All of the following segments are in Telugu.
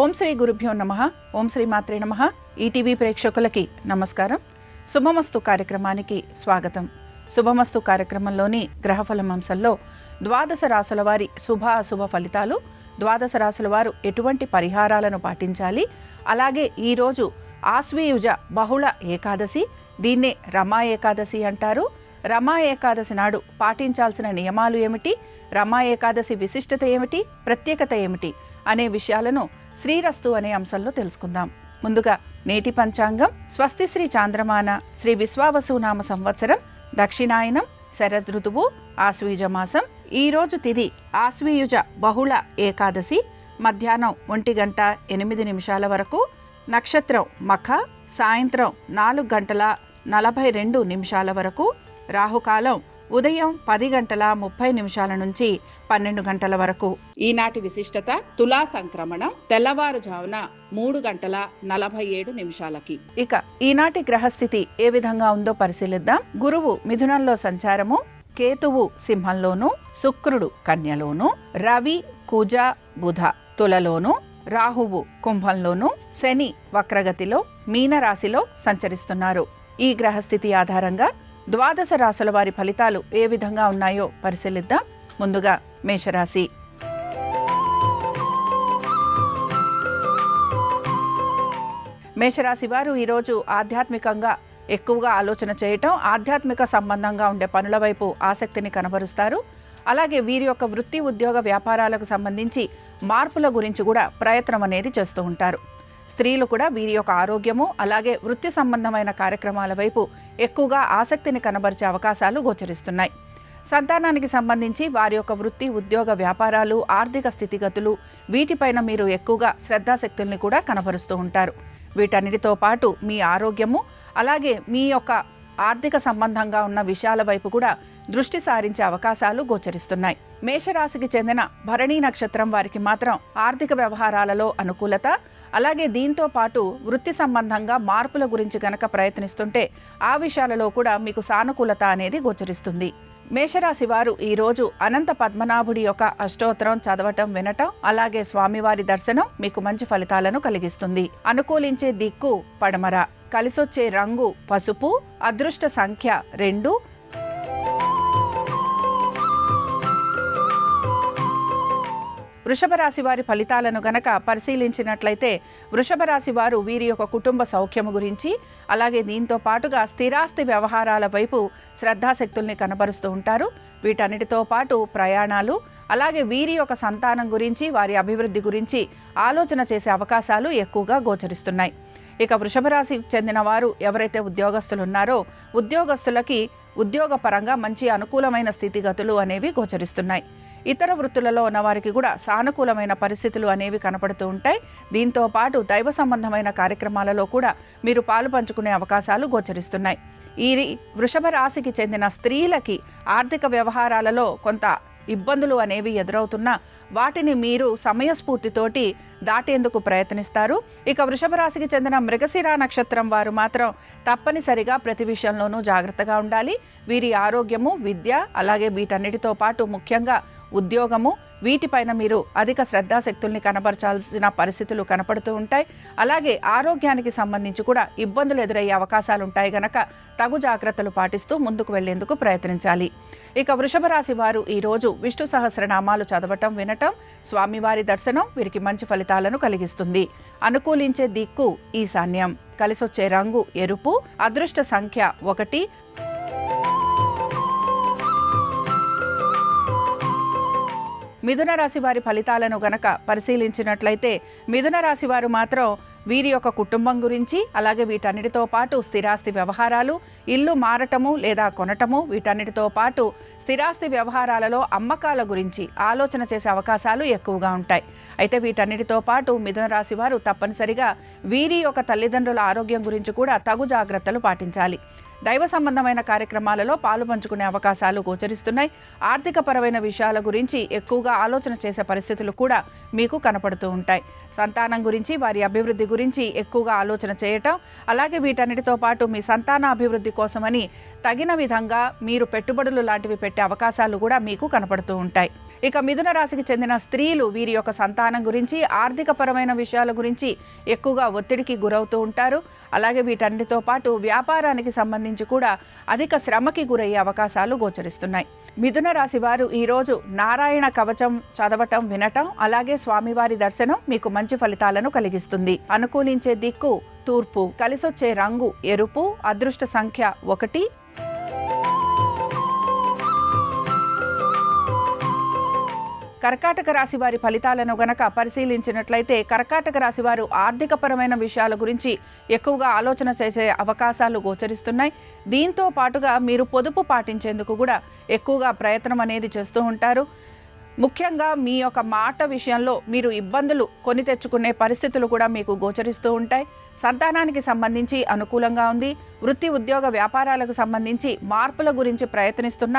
ఓం శ్రీ గురుభ్యో నమః. ఓం శ్రీ మాత్రే నమః. ఈటీవీ ప్రేక్షకులకి నమస్కారం. శుభమస్తు కార్యక్రమానికి స్వాగతం. శుభమస్తు కార్యక్రమంలోని గ్రహఫలం అంశంలో ద్వాదశ రాశుల వారి శుభ అశుభ ఫలితాలు, ద్వాదశ రాశుల వారు ఎటువంటి పరిహారాలను పాటించాలి, అలాగే ఈరోజు ఆశ్వీయుజ బహుళ ఏకాదశి, దీన్నే రమా ఏకాదశి అంటారు. రమా ఏకాదశి నాడు పాటించాల్సిన నియమాలు ఏమిటి, రమా ఏకాదశి విశిష్టత ఏమిటి, ప్రత్యేకత ఏమిటి అనే విషయాలను శ్రీరస్తు అనే అంశంలో తెలుసుకుందాం. ముందుగా నేటి పంచాంగం. స్వస్తి శ్రీ చాంద్రమాన శ్రీ విశ్వావసునామ సంవత్సరం దక్షిణాయనం శరద్ ఋతువు ఆశ్వీజ మాసం. ఈరోజు తిథి ఆశ్వీయుజ బహుళ ఏకాదశి, మధ్యాహ్నం 1:08 వరకు. నక్షత్రం మఖ, సాయంత్రం 4:42 వరకు. రాహుకాలం ఉదయం 10:30 నుంచి 12 వరకు. ఈనాటి విశిష్టత తులా సంక్రమణం తెల్లవారుజామున 3:47 ఇక ఈనాటి గ్రహస్థితి ఏ విధంగా ఉందో పరిశీలిద్దాం. గురువు మిథునంలో సంచారము, కేతువు సింహంలోను, శుక్రుడు కన్యలోను, రవి కుజ బుధ తులలోను, రాహువు కుంభంలోను, శని వక్రగతిలో మీనరాశిలో సంచరిస్తున్నారు. ఈ గ్రహస్థితి ఆధారంగా ద్వాదశ రాశుల వారి ఫలితాలు ఏ విధంగా ఉన్నాయో పరిశీలిద్దాం. ముందుగా మేషరాశి. మేషరాశి వారు ఈరోజు ఆధ్యాత్మికంగా ఎక్కువగా ఆలోచన చేయటం, ఆధ్యాత్మిక సంబంధంగా ఉండే పనుల వైపు ఆసక్తిని కనబరుస్తారు. అలాగే వీరి యొక్క వృత్తి ఉద్యోగ వ్యాపారాలకు సంబంధించి మార్పుల గురించి కూడా ప్రయత్నం అనేది చేస్తూ ఉంటారు. స్త్రీలు కూడా వీరి యొక్క ఆరోగ్యము అలాగే వృత్తి సంబంధమైన కార్యక్రమాల వైపు ఎక్కువగా ఆసక్తిని కనబరిచే అవకాశాలు గోచరిస్తున్నాయి. సంతానానికి సంబంధించి వారి యొక్క వృత్తి ఉద్యోగ వ్యాపారాలు, ఆర్థిక స్థితిగతులు వీటిపైన మీరు ఎక్కువగా శ్రద్ధాశక్తుల్ని కూడా కనబరుస్తూ ఉంటారు. వీటన్నిటితో పాటు మీ ఆరోగ్యము అలాగే మీ యొక్క ఆర్థిక సంబంధంగా ఉన్న విషయాల వైపు కూడా దృష్టి సారించే అవకాశాలు గోచరిస్తున్నాయి. మేషరాశికి చెందిన భరణీ నక్షత్రం వారికి మాత్రం ఆర్థిక వ్యవహారాలలో అనుకూలత, అలాగే దీంతో పాటు వృత్తి సంబంధంగా మార్పుల గురించి గనక ప్రయత్నిస్తుంటే ఆ విషయాలలో కూడా మీకు సానుకూలత అనేది గోచరిస్తుంది. మేషరాశి వారు ఈరోజు అనంత పద్మనాభుడి యొక్క అష్టోత్తరం చదవటం, వినటం, అలాగే స్వామివారి దర్శనం మీకు మంచి ఫలితాలను కలిగిస్తుంది. అనుకూలించే దిక్కు పడమర, కలిసొచ్చే రంగు పసుపు, అదృష్ట సంఖ్య 2. వృషభ రాశి వారి ఫలితాలను గనక పరిశీలించినట్లయితే వృషభ రాశి వారు వీరి యొక్క కుటుంబ సౌఖ్యము గురించి అలాగే దీంతో పాటుగా స్థిరాస్తి వ్యవహారాల వైపు శ్రద్ధాశక్తుల్ని కనబరుస్తూ ఉంటారు. వీటన్నిటితో పాటు ప్రయాణాలు అలాగే వీరి యొక్క సంతానం గురించి వారి అభివృద్ధి గురించి ఆలోచన చేసే అవకాశాలు ఎక్కువగా గోచరిస్తున్నాయి. ఇక వృషభ రాశికి చెందిన వారు ఎవరైతే ఉద్యోగస్తులు ఉన్నారో ఉద్యోగస్తులకి ఉద్యోగపరంగా మంచి అనుకూలమైన స్థితిగతులు అనేవి గోచరిస్తున్నాయి. ఇతర వృత్తులలో ఉన్న వారికి కూడా సానుకూలమైన పరిస్థితులు అనేవి కనపడుతూ ఉంటాయి. దీంతో పాటు దైవ సంబంధమైన కార్యక్రమాలలో కూడా మీరు పాలు పంచుకునే అవకాశాలు గోచరిస్తున్నాయి. ఈ వృషభ రాశికి చెందిన స్త్రీలకి ఆర్థిక వ్యవహారాలలో కొంత ఇబ్బందులు అనేవి ఎదురవుతున్నా వాటిని మీరు సమయస్ఫూర్తితోటి దాటేందుకు ప్రయత్నిస్తారు. ఇక వృషభ రాశికి చెందిన మృగశిర నక్షత్రం వారు మాత్రం తప్పనిసరిగా ప్రతి విషయంలోనూ జాగ్రత్తగా ఉండాలి. వీరి ఆరోగ్యము, విద్య అలాగే వీటన్నిటితో పాటు ముఖ్యంగా ఉద్యోగము వీటిపైన మీరు అధిక శ్రద్ధాశక్తుల్ని కనబరచాల్సిన పరిస్థితులు కనపడుతూ ఉంటాయి. అలాగే ఆరోగ్యానికి సంబంధించి కూడా ఇబ్బందులు ఎదురయ్యే అవకాశాలు ఉంటాయి గనక తగు జాగ్రత్తలు పాటిస్తూ ముందుకు వెళ్లేందుకు ప్రయత్నించాలి. ఇక వృషభ రాశి వారు ఈరోజు విష్ణు సహస్రనామాలు చదవటం, వినటం, స్వామివారి దర్శనం వీరికి మంచి ఫలితాలను కలిగిస్తుంది. అనుకూలించే దిక్కు ఈశాన్యం, కలిసొచ్చే రంగు ఎరుపు, అదృష్ట సంఖ్య 1. మిథున రాశి వారి ఫలితాలను గనక పరిశీలించినట్లయితే మిథున రాశి వారు మాత్రం వీరి యొక్క కుటుంబం గురించి అలాగే వీటన్నిటితో పాటు స్థిరాస్తి వ్యవహారాలు, ఇల్లు మారటము లేదా కొనటము వీటన్నిటితో పాటు స్థిరాస్తి వ్యవహారాలలో అమ్మకాల గురించి ఆలోచన చేసే అవకాశాలు ఎక్కువగా ఉంటాయి. అయితే వీటన్నిటితో పాటు మిథున రాశి వారు తప్పనిసరిగా వీరి యొక్క తల్లిదండ్రుల ఆరోగ్యం గురించి కూడా తగు జాగ్రత్తలు పాటించాలి. దైవ సంబంధమైన కార్యక్రమాలలో పాలు పంచుకునే అవకాశాలు గోచరిస్తున్నాయి. ఆర్థిక పరమైన విషయాల గురించి ఎక్కువగా ఆలోచన చేసే పరిస్థితులు కూడా మీకు కనపడుతూ ఉంటాయి. సంతానం గురించి వారి అభివృద్ధి గురించి ఎక్కువగా ఆలోచన చేయటం, అలాగే వీటన్నిటితో పాటు మీ సంతాన అభివృద్ధి కోసమని తగిన విధంగా మీరు పెట్టుబడులు లాంటివి పెట్టే అవకాశాలు కూడా మీకు కనపడుతూ ఉంటాయి. ఇక మిథున రాశికి చెందిన స్త్రీలు వీరి యొక్క సంతానం గురించి, ఆర్థికపరమైన విషయాల గురించి ఎక్కువగా ఒత్తిడికి గురవుతూ ఉంటారు. అలాగే వీటన్నిటితో పాటు వ్యాపారానికి సంబంధించి కూడా అధిక శ్రమకి గురయ్యే అవకాశాలు గోచరిస్తున్నాయి. మిథున రాశి వారు ఈరోజు నారాయణ కవచం చదవటం, వినటం, అలాగే స్వామివారి దర్శనం మీకు మంచి ఫలితాలను కలిగిస్తుంది. అనుకూలించే దిక్కు తూర్పు, కలిసొచ్చే రంగు ఎరుపు, అదృష్ట సంఖ్య 1. కర్కాటక రాశి వారి ఫలితాలను గనక పరిశీలించినట్లయితే కర్కాటక రాశి వారు ఆర్థికపరమైన విషయాల గురించి ఎక్కువగా ఆలోచన చేసే అవకాశాలు గోచరిస్తున్నాయి. దీంతో పాటుగా మీరు పొదుపు పాటించేందుకు కూడా ఎక్కువగా ప్రయత్నం అనేది చేస్తూ ఉంటారు. ముఖ్యంగా మీ యొక్క మాట విషయంలో మీరు ఇబ్బందులు కొని తెచ్చుకునే పరిస్థితులు కూడా మీకు గోచరిస్తూ ఉంటాయి. సంతానానికి సంబంధించి అనుకూలంగా ఉంది. వృత్తి ఉద్యోగ వ్యాపారాలకు సంబంధించి మార్పుల గురించి ప్రయత్నిస్తున్న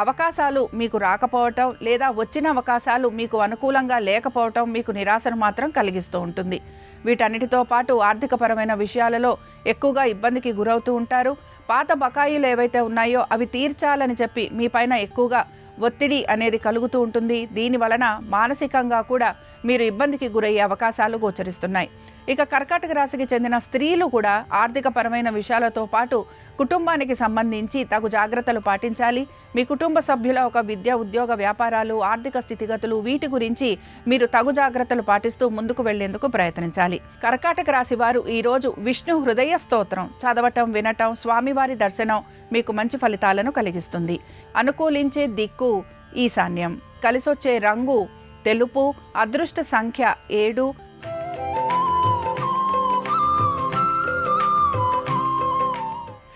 అవకాశాలు మీకు రాకపోవటం, లేదా వచ్చిన అవకాశాలు మీకు అనుకూలంగా లేకపోవటం మీకు నిరాశను మాత్రం కలిగిస్తూ ఉంటుంది. వీటన్నిటితో పాటు ఆర్థికపరమైన విషయాలలో ఎక్కువగా ఇబ్బందికి గురవుతూ ఉంటారు. పాత బకాయిలు ఏవైతే ఉన్నాయో అవి తీర్చాలని చెప్పి మీ పైన ఎక్కువగా ఒత్తిడి అనేది కలుగుతూ ఉంటుంది. దీని వలన మానసికంగా కూడా మీరు ఇబ్బందికి గురయ్యే అవకాశాలు గోచరిస్తున్నాయి. ఇక కర్కాటక రాశికి చెందిన స్త్రీలు కూడా ఆర్థికపరమైన విషయాలతో పాటు కుటుంబానికి సంబంధించి తగు జాగ్రత్తలు పాటించాలి. మీ కుటుంబ సభ్యుల ఒక విద్య, ఉద్యోగ, వ్యాపారాలు, ఆర్థిక స్థితిగతులు వీటి గురించి మీరు తగు జాగ్రత్తలు పాటిస్తూ ముందుకు వెళ్లేందుకు ప్రయత్నించాలి. కర్కాటక రాశి వారు ఈరోజు విష్ణు హృదయ స్తోత్రం చదవటం, వినటం, స్వామివారి దర్శనం మీకు మంచి ఫలితాలను కలిగిస్తుంది. అనుకూలించే దిక్కు ఈశాన్యం, కలిసొచ్చే రంగు తెలుపు, అదృష్ట సంఖ్య 7.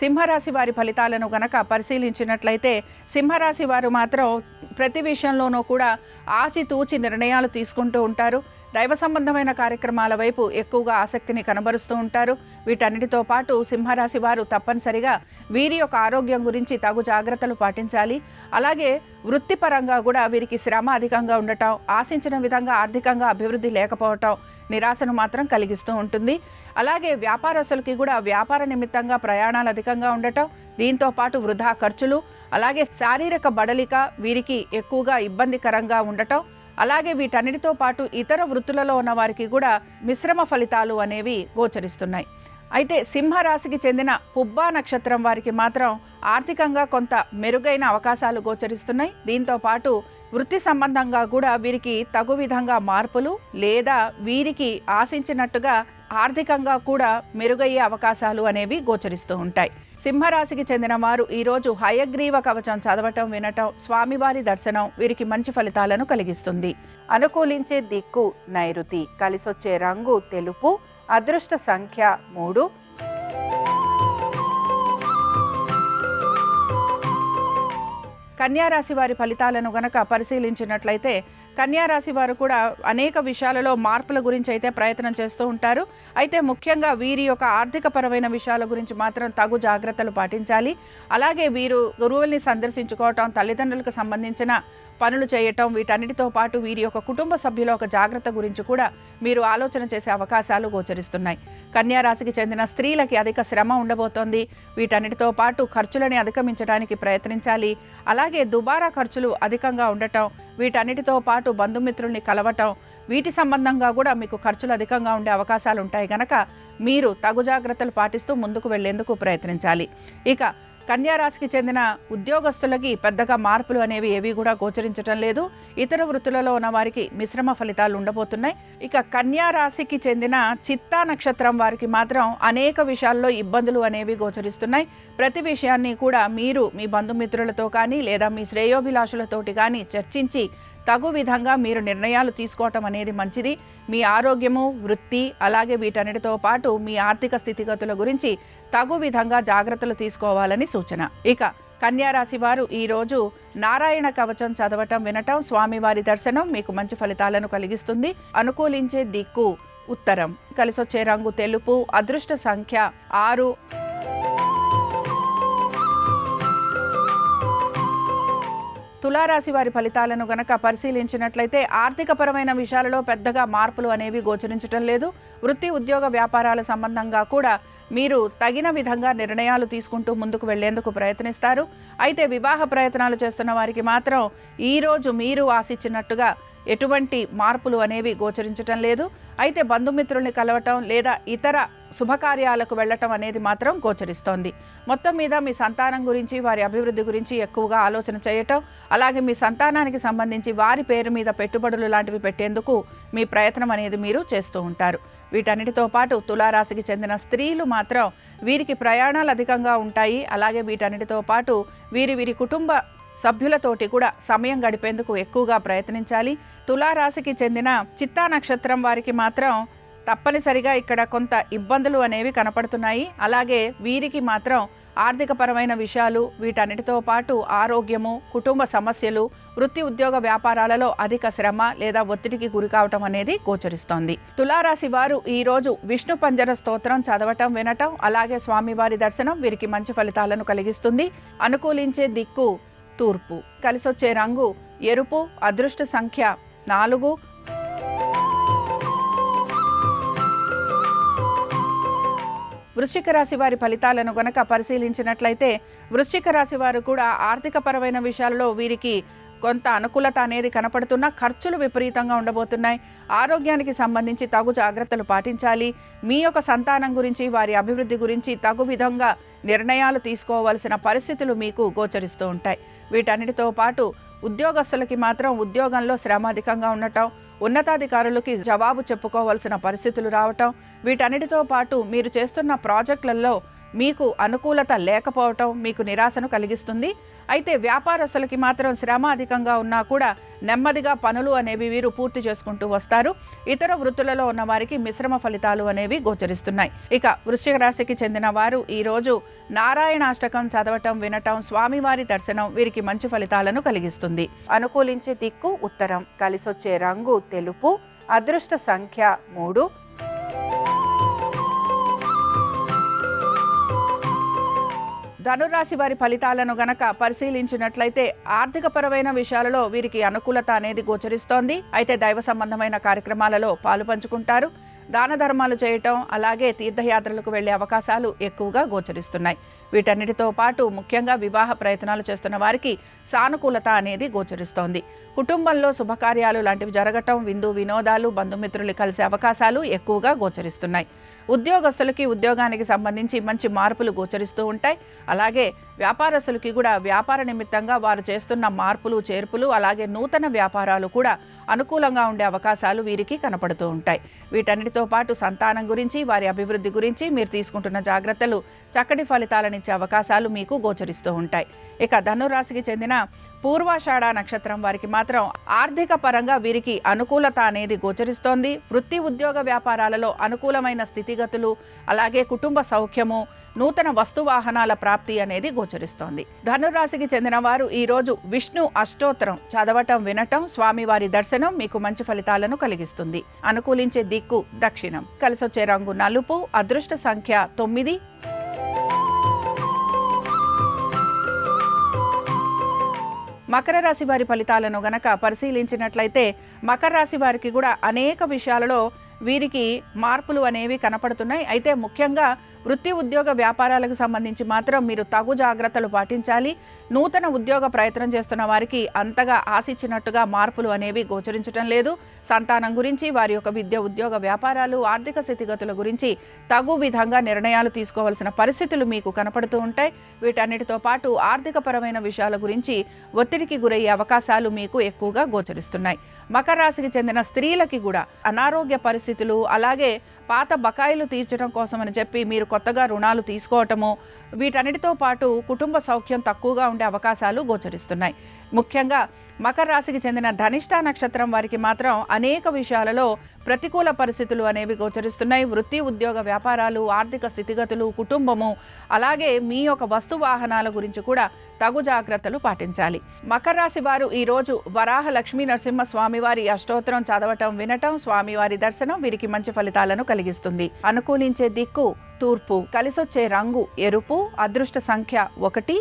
సింహరాశి వారి ఫలితాలను గనక పరిశీలించినట్లయితే సింహరాశి వారు మాత్రం ప్రతి విషయంలోనూ కూడా ఆచితూచి నిర్ణయాలు తీసుకుంటూ ఉంటారు. దైవ సంబంధమైన కార్యక్రమాల వైపు ఎక్కువగా ఆసక్తిని కనబరుస్తూ ఉంటారు. వీటన్నిటితో పాటు సింహరాశి వారు తప్పనిసరిగా వీరి యొక్క ఆరోగ్యం గురించి తగు జాగ్రత్తలు పాటించాలి. అలాగే వృత్తిపరంగా కూడా వీరికి శ్రమ అధికంగా ఉండటం, ఆశించిన విధంగా ఆర్థికంగా అభివృద్ధి లేకపోవటం నిరాశను మాత్రం కలిగిస్తూ ఉంటుంది. అలాగే వ్యాపారస్తులకి కూడా వ్యాపార నిమిత్తంగా ప్రయాణాలు అధికంగా ఉండటం, దీంతో పాటు వృధా ఖర్చులు, అలాగే శారీరక బడలిక వీరికి ఎక్కువగా ఇబ్బందికరంగా ఉండటం, అలాగే వీటన్నిటితో పాటు ఇతర వృత్తులలో ఉన్న వారికి కూడా మిశ్రమ ఫలితాలు అనేవి గోచరిస్తున్నాయి. అయితే సింహరాశికి చెందిన పుబ్బా నక్షత్రం వారికి మాత్రం ఆర్థికంగా కొంత మెరుగైన అవకాశాలు గోచరిస్తున్నాయి. దీంతో పాటు వృత్తి సంబంధంగా కూడా వీరికి తగు విధంగా మార్పులు, లేదా వీరికి ఆశించినట్టుగా ఆర్థికంగా కూడా మెరుగయ్యే అవకాశాలు అనేవి గోచరిస్తూ ఉంటాయి. సింహరాశికి చెందిన వారు ఈరోజు హయగ్రీవ కవచం చదవటం, వినటం, స్వామివారి దర్శనం వీరికి మంచి ఫలితాలను కలిగిస్తుంది. అనుకూలించే దిక్కు నైరుతి, కలిసొచ్చే రంగు తెలుపు, అదృష్ట సంఖ్య 3. కన్యారాశి వారి ఫలితాలను గనక పరిశీలించినట్లయితే కన్యారాశి వారు కూడా అనేక విషయాలలో మార్పుల గురించి అయితే ప్రయత్నం చేస్తూ ఉంటారు. అయితే ముఖ్యంగా వీరి యొక్క ఆర్థికపరమైన విషయాల గురించి మాత్రం తగు జాగ్రత్తలు పాటించాలి. అలాగే వీరు గురువుల్ని సందర్శించుకోవటం, తల్లిదండ్రులకు సంబంధించిన పనులు చేయటం, వీటన్నిటితో పాటు వీరి యొక్క కుటుంబ సభ్యుల ఒక జాగ్రత్త గురించి కూడా మీరు ఆలోచన చేసే అవకాశాలు గోచరిస్తున్నాయి. కన్యా రాశికి చెందిన స్త్రీలకి అధిక శ్రమ ఉండబోతోంది. వీటన్నిటితో పాటు ఖర్చులని అధిగమించడానికి ప్రయత్నించాలి. అలాగే దుబారా ఖర్చులు అధికంగా ఉండటం, వీటన్నిటితో పాటు బంధుమిత్రుల్ని కలవటం, వీటి సంబంధంగా కూడా మీకు ఖర్చులు అధికంగా ఉండే అవకాశాలు ఉంటాయి కనుక మీరు తగు జాగ్రత్తలు పాటిస్తూ ముందుకు వెళ్లేందుకు ప్రయత్నించాలి. ఇక కన్యా రాశికి చెందిన ఉద్యోగస్తులకి పెద్దగా మార్పులు అనేవి ఏవి కూడా గోచరించడం లేదు. ఇతర వృత్తులలో ఉన్న వారికి మిశ్రమ ఫలితాలు ఉండబోతున్నాయి. ఇక కన్యా రాశికి చెందిన చిత్తా నక్షత్రం వారికి మాత్రం అనేక విషయాల్లో ఇబ్బందులు అనేవి గోచరిస్తున్నాయి. ప్రతి విషయాన్ని కూడా మీరు మీ బంధుమిత్రులతో కానీ లేదా మీ శ్రేయోభిలాషులతోటి కానీ చర్చించి తగు విధంగా మీరు నిర్ణయాలు తీసుకోవటం అనేది మంచిది. మీ ఆరోగ్యము, వృత్తి, అలాగే వీటన్నిటితో పాటు మీ ఆర్థిక స్థితిగతుల గురించి తగు విధంగా జాగ్రత్తలు తీసుకోవాలని సూచన. ఇక కన్యా రాశి వారు ఈరోజు నారాయణ కవచం చదవటం, వినటం, స్వామివారి దర్శనం మీకు మంచి ఫలితాలను కలిగిస్తుంది. అనుకూలించే దిక్కు ఉత్తరం, కలిసొచ్చే రంగు తెలుపు, అదృష్ట సంఖ్య 6. తులారాశి వారి ఫలితాలను గనక పరిశీలించినట్లయితే ఆర్థికపరమైన విషయాలలో పెద్దగా మార్పులు అనేవి గోచరించడం లేదు. వృత్తి, ఉద్యోగ, వ్యాపారాల సంబంధంగా కూడా మీరు తగిన విధంగా నిర్ణయాలు తీసుకుంటూ ముందుకు వెళ్లేందుకు ప్రయత్నిస్తారు. అయితే వివాహ ప్రయత్నాలు చేస్తున్న వారికి మాత్రం ఈరోజు మీరు ఆశించినట్టుగా ఎటువంటి మార్పులు అనేవి గోచరించటం లేదు. అయితే బంధుమిత్రుల్ని కలవటం లేదా ఇతర శుభకార్యాలకు వెళ్ళటం అనేది మాత్రం గోచరిస్తోంది. మొత్తం మీద మీ సంతానం గురించి, వారి అభివృద్ధి గురించి ఎక్కువగా ఆలోచన చేయటం, అలాగే మీ సంతానానికి సంబంధించి వారి పేరు మీద పెట్టుబడులు లాంటివి పెట్టేందుకు మీ ప్రయత్నం అనేది మీరు చేస్తూ ఉంటారు. వీటన్నిటితో పాటు తులారాశికి చెందిన స్త్రీలు మాత్రం వీరికి ప్రయాణాలు అధికంగా ఉంటాయి. అలాగే వీటన్నిటితో పాటు వీరి కుటుంబ సభ్యులతోటి కూడా సమయం గడిపేందుకు ఎక్కువగా ప్రయత్నించాలి. తులారాశికి చెందిన చిత్తా నక్షత్రం వారికి మాత్రం తప్పనిసరిగా ఇక్కడ కొంత ఇబ్బందులు అనేవి కనపడుతున్నాయి. అలాగే వీరికి మాత్రం ఆర్థికపరమైన విషయాలు, వీటన్నిటితో పాటు ఆరోగ్యము, కుటుంబ సమస్యలు, వృత్తి ఉద్యోగ వ్యాపారాలలో అధిక శ్రమ లేదా ఒత్తిడికి గురి కావటం అనేది గోచరిస్తోంది. తులారాశి వారు ఈరోజు విష్ణు పంజర స్తోత్రం చదవటం, వినటం, అలాగే స్వామివారి దర్శనం వీరికి మంచి ఫలితాలను కలిగిస్తుంది. అనుకూలించే దిక్కు తూర్పు, కలిసొచ్చే రంగు ఎరుపు, అదృష్ట సంఖ్య 4. వృశ్చిక రాశి వారి ఫలితాలను గనక పరిశీలించినట్లయితే వృశ్చిక రాశి వారు కూడా ఆర్థికపరమైన విషయాలలో వీరికి కొంత అనుకూలత అనేది కనపడుతున్న, ఖర్చులు విపరీతంగా ఉండబోతున్నాయి. ఆరోగ్యానికి సంబంధించి తగు జాగ్రత్తలు పాటించాలి. మీ యొక్క సంతానం గురించి, వారి అభివృద్ధి గురించి తగు విధంగా నిర్ణయాలు తీసుకోవాల్సిన పరిస్థితులు మీకు గోచరిస్తూ ఉంటాయి. వీటన్నిటితో పాటు ఉద్యోగస్తులకి మాత్రం ఉద్యోగంలో శ్రమ అధికంగా ఉండటం, ఉన్నతాధికారులకి జవాబు చెప్పుకోవాల్సిన పరిస్థితులు రావటం, వీటన్నిటితో పాటు మీరు చేస్తున్న ప్రాజెక్టులలో మీకు అనుకూలత లేకపోవటం మీకు నిరాశను కలిగిస్తుంది. అయితే వ్యాపారస్తులకి మాత్రం శ్రమ అధికంగా ఉన్నా కూడా నెమ్మదిగా పనులు అనేవి వీరు పూర్తి చేసుకుంటూ వస్తారు. ఇతర వృత్తులలో ఉన్న వారికి మిశ్రమ ఫలితాలు అనేవి గోచరిస్తున్నాయి. ఇక వృశ్చిక రాశికి చెందిన వారు ఈరోజు నారాయణాష్టకం చదవటం, వినటం, స్వామివారి దర్శనం వీరికి మంచి ఫలితాలను కలిగిస్తుంది. అనుకూలించే దిక్కు ఉత్తరం, కలిసొచ్చే రంగు తెలుపు, అదృష్ట సంఖ్య 3. ధనురాశి వారి ఫలితాలను గనక పరిశీలించినట్లయితే ఆర్థికపరమైన విషయాలలో వీరికి అనుకూలత అనేది గోచరిస్తోంది. అయితే దైవ సంబంధమైన కార్యక్రమాలలో పాలు పంచుకుంటారు. దాన ధర్మాలు చేయటం, అలాగే తీర్థయాత్రలకు వెళ్లే అవకాశాలు ఎక్కువగా గోచరిస్తున్నాయి. వీటన్నిటితో పాటు ముఖ్యంగా వివాహ ప్రయత్నాలు చేస్తున్న వారికి సానుకూలత అనేది గోచరిస్తోంది. కుటుంబంలో శుభకార్యాలు లాంటివి జరగటం, విందు వినోదాలు, బంధుమిత్రులు కలిసే అవకాశాలు ఎక్కువగా గోచరిస్తున్నాయి. ఉద్యోగస్తులకి ఉద్యోగానికి సంబంధించి మంచి మార్పులు గోచరిస్తూ ఉంటాయి. అలాగే వ్యాపారస్తులకి కూడా వ్యాపార నిమిత్తంగా వారు చేస్తున్న మార్పులు, చేర్పులు, అలాగే నూతన వ్యాపారాలు కూడా అనుకూలంగా ఉండే అవకాశాలు వీరికి కనపడుతూ ఉంటాయి. వీటన్నిటితో పాటు సంతానం గురించి, వారి అభివృద్ధి గురించి మీరు తీసుకుంటున్న జాగ్రత్తలు చక్కటి ఫలితాలనిచ్చే అవకాశాలు మీకు గోచరిస్తూ ఉంటాయి. ఇక ధనురాశికి చెందిన పూర్వాషాఢ నక్షత్రం వారికి మాత్రం ఆర్థిక పరంగా వీరికి అనుకూలత అనేది గోచరిస్తోంది. వృత్తి ఉద్యోగ వ్యాపారాలలో అనుకూలమైన స్థితిగతులు, అలాగే కుటుంబ సౌఖ్యము, నూతన వస్తు వాహనాల ప్రాప్తి అనేది గోచరిస్తోంది. ధనురాశికి చెందిన వారు ఈరోజు విష్ణు అష్టోత్తరం చదవటం, వినటం, స్వామివారి దర్శనం మీకు మంచి ఫలితాలను కలిగిస్తుంది. అనుకూలించే దిక్కు దక్షిణం, కలిసొచ్చే రంగు నలుపు, అదృష్ట సంఖ్య 9. మకర రాశి వారి ఫలితాలను గనక పరిశీలించినట్లయితే మకర రాశి వారికి కూడా అనేక విషయాలలో వీరికి మార్పులు అనేవి కనపడుతున్నాయి. అయితే ముఖ్యంగా వృత్తి ఉద్యోగ వ్యాపారాలకు సంబంధించి మాత్రం మీరు తగు జాగ్రత్తలు పాటించాలి. నూతన ఉద్యోగ ప్రయత్నం చేస్తున్న వారికి అంతగా ఆశించినట్టుగా మార్పులు అనేవి గోచరించడం లేదు. సంతానం గురించి, వారి యొక్క విద్య ఉద్యోగ వ్యాపారాలు, ఆర్థిక స్థితిగతుల గురించి తగు విధంగా నిర్ణయాలు తీసుకోవాల్సిన పరిస్థితులు మీకు కనపడుతూ ఉంటాయి. వీటన్నిటితో పాటు ఆర్థికపరమైన విషయాల గురించి ఒత్తిడికి గురయ్యే అవకాశాలు మీకు ఎక్కువగా గోచరిస్తున్నాయి. మకర రాశికి చెందిన స్త్రీలకి కూడా అనారోగ్య పరిస్థితులు, అలాగే పాత బకాయిలు తీర్చడం కోసమని చెప్పి మీరు కొత్తగా రుణాలు తీసుకోవటము, వీటన్నిటితో పాటు కుటుంబ సౌఖ్యం తక్కువగా ఉండే అవకాశాలు గోచరిస్తున్నాయి. ముఖ్యంగా మకర రాశికి చెందిన ధనిష్ట నక్షత్రం వారికి మాత్రం అనేక విషయాలలో ప్రతికూల పరిస్థితులు అనేవి గోచరిస్తున్నాయి. వృత్తి ఉద్యోగ వ్యాపారాలు, ఆర్థిక స్థితిగతులు, కుటుంబము, అలాగే మీ యొక్క వస్తు వాహనాల గురించి కూడా తగు జాగ్రత్తలు పాటించాలి. మకర రాశి వారు ఈరోజు వరాహ లక్ష్మీ నరసింహ స్వామివారి అష్టోత్తరం చదవటం, వినటం, స్వామివారి దర్శనం వీరికి మంచి ఫలితాలను కలిగిస్తుంది. అనుకూలించే దిక్కు తూర్పు, కలిసొచ్చే రంగు ఎరుపు, అదృష్ట సంఖ్య 1.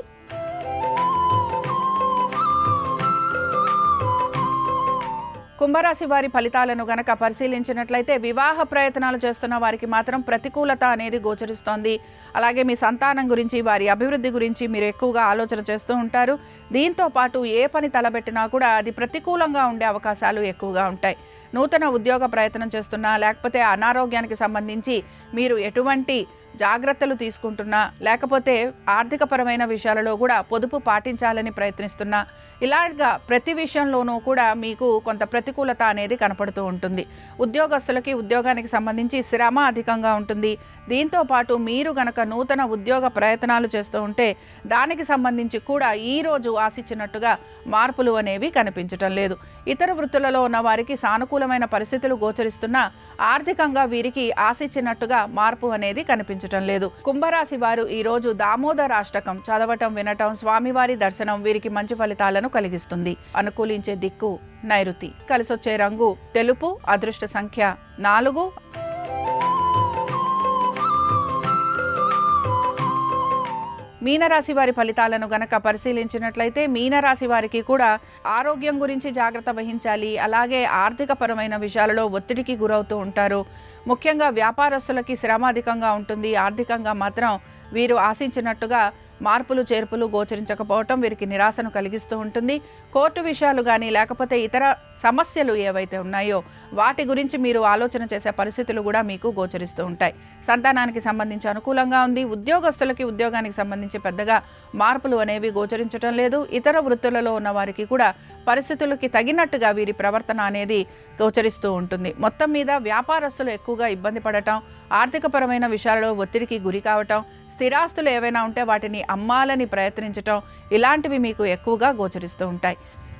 కుంభరాశి వారి ఫలితాలను గనక పరిశీలించినట్లయితే వివాహ ప్రయత్నాలు చేస్తున్న వారికి మాత్రం ప్రతికూలత అనేది గోచరిస్తోంది. అలాగే మీ సంతానం గురించి, వారి అభివృద్ధి గురించి మీరు ఎక్కువగా ఆలోచన చేస్తూ ఉంటారు. దీంతో పాటు ఏ పని తలబెట్టినా కూడా అది ప్రతికూలంగా ఉండే అవకాశాలు ఎక్కువగా ఉంటాయి. నూతన ఉద్యోగ ప్రయత్నం చేస్తున్నా, లేకపోతే అనారోగ్యానికి సంబంధించి మీరు ఎటువంటి జాగ్రత్తలు తీసుకుంటున్నా, లేకపోతే ఆర్థికపరమైన విషయాలలో కూడా పొదుపు పాటించాలని ప్రయత్నిస్తున్నా, ఇలాగా ప్రతి విషయంలోనూ కూడా మీకు కొంత ప్రతికూలత అనేది కనపడుతూ ఉంటుంది. ఉద్యోగస్తులకి ఉద్యోగానికి సంబంధించి శ్రమ అధికంగా ఉంటుంది. దీంతో పాటు మీరు గనక నూతన ఉద్యోగ ప్రయత్నాలు చేస్తూ ఉంటే దానికి సంబంధించి కూడా ఈరోజు ఆశించినట్టుగా మార్పులు అనేవి కనిపించటం లేదు. ఇతర వృత్తులలో ఉన్న వారికి సానుకూలమైన పరిస్థితులు గోచరిస్తున్నా ఆర్థికంగా వీరికి ఆశించినట్టుగా మార్పు అనేది కనిపించటం లేదు. కుంభరాశి వారు ఈరోజు దామోదరాష్టకం చదవటం, వినటం, స్వామివారి దర్శనం వీరికి మంచి ఫలితాలను కలిగిస్తుంది. అనుకూలించే దిక్కు నైరుతి. కలిసొచ్చే రంగు తెలుపు. అదృష్ట సంఖ్య 4. మీనరాశి వారి ఫలితాలను గనక పరిశీలించినట్లయితే మీనరాశి వారికి కూడా ఆరోగ్యం గురించి జాగ్రత్త వహించాలి. అలాగే ఆర్థికపరమైన విషయాలలో ఒత్తిడికి గురవుతూ ఉంటారు. ముఖ్యంగా వ్యాపారస్తులకి శ్రమ అధికంగా ఉంటుంది. ఆర్థికంగా మాత్రం వీరు ఆశించినట్టుగా మార్పులు చేర్పులు గోచరించకపోవటం వీరికి నిరాశను కలిగిస్తూ ఉంటుంది. కోర్టు విషయాలు కానీ, లేకపోతే ఇతర సమస్యలు ఏవైతే ఉన్నాయో వాటి గురించి మీరు ఆలోచన చేసే పరిస్థితులు కూడా మీకు గోచరిస్తూ ఉంటాయి. సంతానానికి సంబంధించి అనుకూలంగా ఉంది. ఉద్యోగస్తులకి ఉద్యోగానికి సంబంధించి పెద్దగా మార్పులు అనేవి గోచరించడం లేదు. ఇతర వృత్తులలో ఉన్న వారికి కూడా పరిస్థితులకి తగినట్టుగా వీరి ప్రవర్తన అనేది గోచరిస్తూ ఉంటుంది. మొత్తం మీద వ్యాపారస్తులు ఎక్కువగా ఇబ్బంది పడటం, ఆర్థికపరమైన విషయాలలో ఒత్తిడికి గురి కావటం, స్థిరాస్తులు ఏవైనా ఉంటే వాటిని అమ్మాలని ప్రయత్నించటం, ఇలాంటివి మీకు ఎక్కువగా గోచరిస్తూ ఉంటాయి.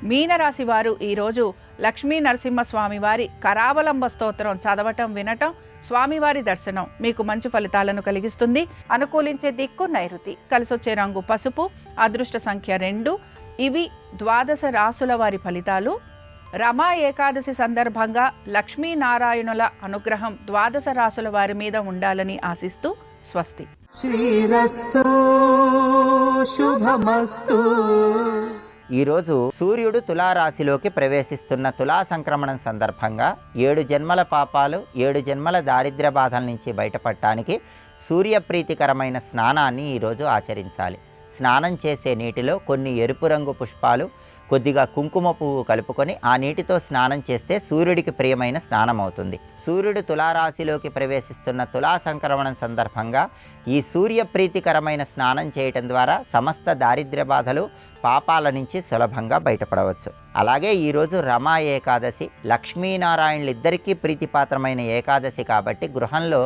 మీనరాశి వారు ఈరోజు లక్ష్మీ నరసింహస్వామి వారి కరావలంబ స్తోత్రం చదవటం, వినటం, స్వామివారి దర్శనం మీకు మంచి ఫలితాలను కలిగిస్తుంది. అనుకూలించే దిక్కు నైరుతి. కలిసొచ్చే రంగు పసుపు. అదృష్ట సంఖ్య 2. ఇవి 12 రాసుల వారి ఫలితాలు. రమా ఏకాదశి సందర్భంగా లక్ష్మీనారాయణుల అనుగ్రహం 12 రాసుల వారి మీద ఉండాలని ఆశిస్తూ స్వస్తి. శ్రీరస్తు శుభమస్తు. ఈరోజు సూర్యుడు తులారాశిలోకి ప్రవేశిస్తున్న తులా సంక్రమణం సందర్భంగా 7 జన్మల పాపాలు, 7 జన్మల దారిద్ర్య బాధల నుంచి బయటపడటానికి సూర్యప్రీతికరమైన స్నానాన్ని ఈరోజు ఆచరించాలి. స్నానం చేసే నీటిలో కొన్ని ఎరుపు రంగు పుష్పాలు, కొద్దిగా కుంకుమ పువ్వు కలుపుకొని ఆ నీటితో స్నానం చేస్తే సూర్యుడికి ప్రియమైన స్నానం అవుతుంది. సూర్యుడు తులారాశిలోకి ప్రవేశిస్తున్న తులా సంక్రమణం సందర్భంగా ఈ సూర్యప్రీతికరమైన స్నానం చేయటం ద్వారా సమస్త దారిద్ర్య బాధలు, పాపాల నుంచి సులభంగా బయటపడవచ్చు. అలాగే ఈరోజు రమా ఏకాదశి, లక్ష్మీనారాయణులిద్దరికీ ప్రీతిపాత్రమైన ఏకాదశి కాబట్టి గృహంలో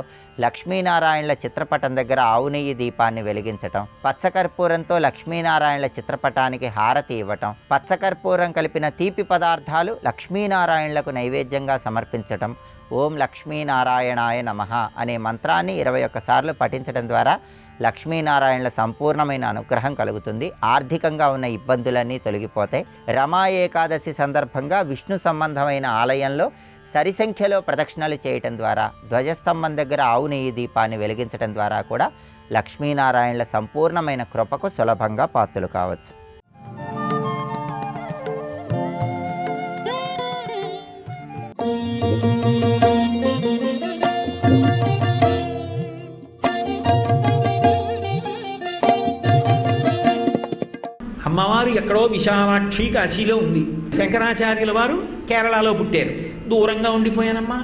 లక్ష్మీనారాయణుల చిత్రపటం దగ్గర ఆవు నెయ్యి దీపాన్ని వెలిగించటం, పచ్చకర్పూరంతో లక్ష్మీనారాయణుల చిత్రపటానికి హారతి ఇవ్వటం, పచ్చకర్పూరం కలిపిన తీపి పదార్థాలు లక్ష్మీనారాయణులకు నైవేద్యంగా సమర్పించటం, ఓం లక్ష్మీనారాయణాయ నమః అనే మంత్రాన్ని 21 సార్లు పఠించడం ద్వారా లక్ష్మీనారాయణుల సంపూర్ణమైన అనుగ్రహం కలుగుతుంది. ఆర్థికంగా ఉన్న ఇబ్బందులన్నీ తొలగిపోతాయి. రమా ఏకాదశి సందర్భంగా విష్ణు సంబంధమైన ఆలయంలో సరి సంఖ్యలో ప్రదక్షిణలు చేయటం ద్వారా, ధ్వజస్తంభం దగ్గర ఆవు నెయ్యి దీపాన్ని వెలిగించడం ద్వారా కూడా లక్ష్మీనారాయణుల సంపూర్ణమైన కృపకు సులభంగా పాత్రలు కావచ్చు. అమ్మవారు ఎక్కడో విశాలాక్షి కాశీలో ఉంది. శంకరాచార్యుల వారు కేరళలో పుట్టారు. దూరంగా ఉండిపోయానమ్మా.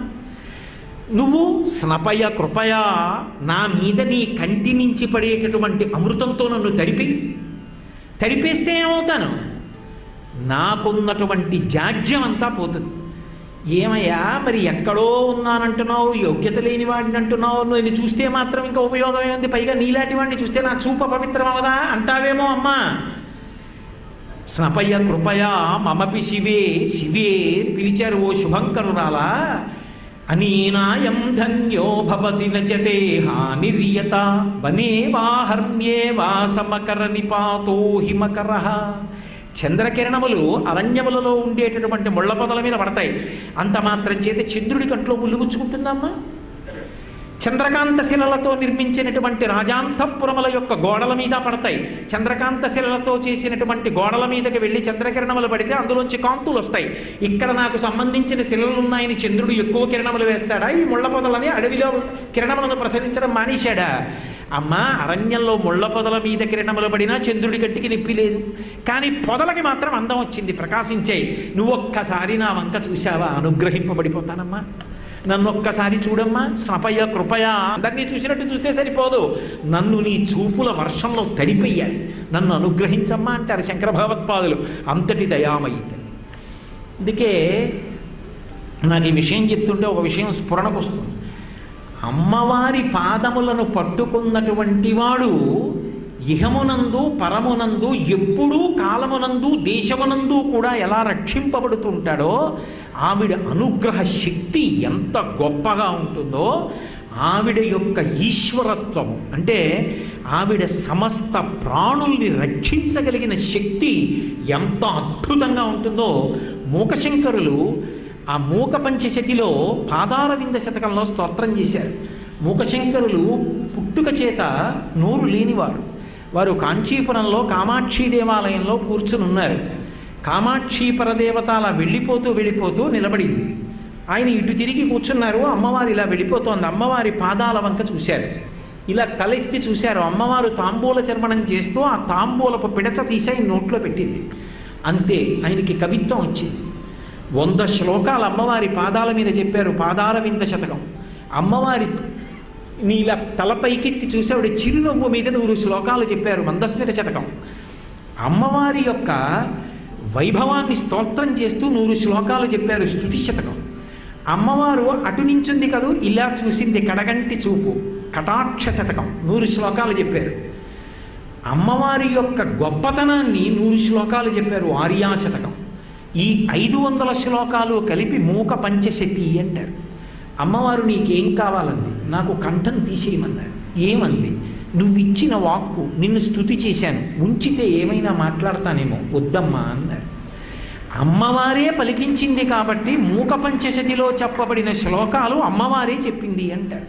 నువ్వు స్నపయ కృపయా నా మీద నీ కంటి నుంచి పడేటటువంటి అమృతంతో నన్ను తడిపేస్తే ఏమవుతాను? నాకున్నటువంటి జాడ్యం అంతా పోతుంది. ఏమయ్యా మరి ఎక్కడో ఉన్నానంటున్నావు, యోగ్యత లేని వాడిని అంటున్నావు, నేను చూస్తే మాత్రం ఇంకా ఉపయోగం ఏముంది? పైగా నీలాంటి వాడిని చూస్తే నా చూప పవిత్రం అవదా అంటావేమో అమ్మా. స్నపయ కృపయా మమపి శివే శివే పిలిచారు ఓ శుభంకరురాలా. అనీనాయం ధన్యో భవతి నచతే హానిరియత వనే వాహర్మ్యే వా సమకర నిపాతో హిమకర. చంద్రకిరణములు అరణ్యములలో ఉండేటటువంటి ముళ్ళ పొదల మీద పడతాయి. అంత మాత్రం చేత చంద్రుడి కంట్లో ముల్లుగుచ్చుకుంటుందమ్మా. చంద్రకాంత శిలలతో నిర్మించినటువంటి రాజాంతపురముల యొక్క గోడల మీద పడతాయి. చంద్రకాంత శిలలతో చేసినటువంటి గోడల మీదకి వెళ్ళి చంద్రకిరణములు పడితే అందులోంచి కాంతులు వస్తాయి. ఇక్కడ నాకు సంబంధించిన శిలలు ఉన్నాయని చంద్రుడు ఎక్కువ కిరణములు వేస్తాడా? ఇవి ముళ్ళ పొదలని అడవిలో కిరణములను ప్రసరించడం మానేశాడా? అమ్మా, అరణ్యంలో ముళ్ళ పొదల మీద కిరణములు పడినా చంద్రుడి కంటికి నొప్పి లేదు, కానీ పొదలకి మాత్రం అందం వచ్చింది, ప్రకాశించాయి. నువ్వు ఒక్కసారి నా వంక చూశావా, అనుగ్రహింపబడిపోతానమ్మా. నన్ను ఒక్కసారి చూడమ్మా, సపయ కృపయ. అందరినీ చూసినట్టు చూస్తే సరిపోదు, నన్ను నీ చూపుల వర్షంలో తడిపెయ్యాలి, నన్ను అనుగ్రహించమ్మా అంటారు శంకర భగవత్పాదులు. అంతటి దయామయి. అందుకే నాకు ఈ విషయం చెప్తుంటే ఒక విషయం స్ఫురణకు వస్తుంది. అమ్మవారి పాదములను పట్టుకున్నటువంటి వాడు ఇహమునందు పరమునందు ఎప్పుడూ కాలమునందు దేశమునందు కూడా ఎలా రక్షింపబడుతుంటాడో, ఆవిడ అనుగ్రహ శక్తి ఎంత గొప్పగా ఉంటుందో, ఆవిడ యొక్క ఈశ్వరత్వము అంటే ఆవిడ సమస్త ప్రాణుల్ని రక్షించగలిగిన శక్తి ఎంత అద్భుతంగా ఉంటుందో మూకశంకరులు ఆ మూక పంచశతిలో పాదారవింద శతకంలో స్తోత్రం చేశారు. మూకశంకరులు పుట్టుక చేత నోరు లేనివారు. వారు కాంచీపురంలో కామాక్షి దేవాలయంలో కూర్చుని ఉన్నారు. కామాక్షి పరదేవత అలా వెళ్ళిపోతూ నిలబడింది. ఆయన ఇటు తిరిగి కూర్చున్నారు. అమ్మవారు ఇలా వెళ్ళిపోతోంది. అమ్మవారి పాదాల వంక చూశారు, ఇలా తలెత్తి చూశారు. అమ్మవారు తాంబూల చర్మణం చేస్తూ ఆ తాంబూలపు పిడచ తీసి ఆయన నోట్లో పెట్టింది. అంతే, ఆయనకి కవిత్వం వచ్చింది. 100 శ్లోకాలు అమ్మవారి పాదాల మీద చెప్పారు. పాదారవింద శతకం. అమ్మవారి నీలా తలపైకెత్తి చూసేవాడు చిరునవ్వు మీద 100 శ్లోకాలు చెప్పారు. మందస్మిత శతకం. అమ్మవారి యొక్క వైభవాన్ని స్తోత్రం చేస్తూ 100 శ్లోకాలు చెప్పారు. స్తుతి శతకం. అమ్మవారు అటు నించుంది కదూ, ఇలా చూసింది కడగంటి చూపు, కటాక్ష శతకం. 100 శ్లోకాలు చెప్పారు. అమ్మవారి యొక్క గొప్పతనాన్ని 100 శ్లోకాలు చెప్పారు. ఆర్యా శతకం. ఈ 500 శ్లోకాలు కలిపి మూక పంచశతి అంటారు. అమ్మవారు నీకేం కావాలంది? నాకు కంఠం తీసేయమన్నారు. ఏమంది? నువ్విచ్చిన వాక్కు, నిన్ను స్తుతి చేశాను, ఉంచితే ఏమైనా మాట్లాడతానేమో, వద్దమ్మా అన్నారు. అమ్మవారే పలికించింది కాబట్టి మూక పంచశతిలో చెప్పబడిన శ్లోకాలు అమ్మవారే చెప్పింది అంటారు.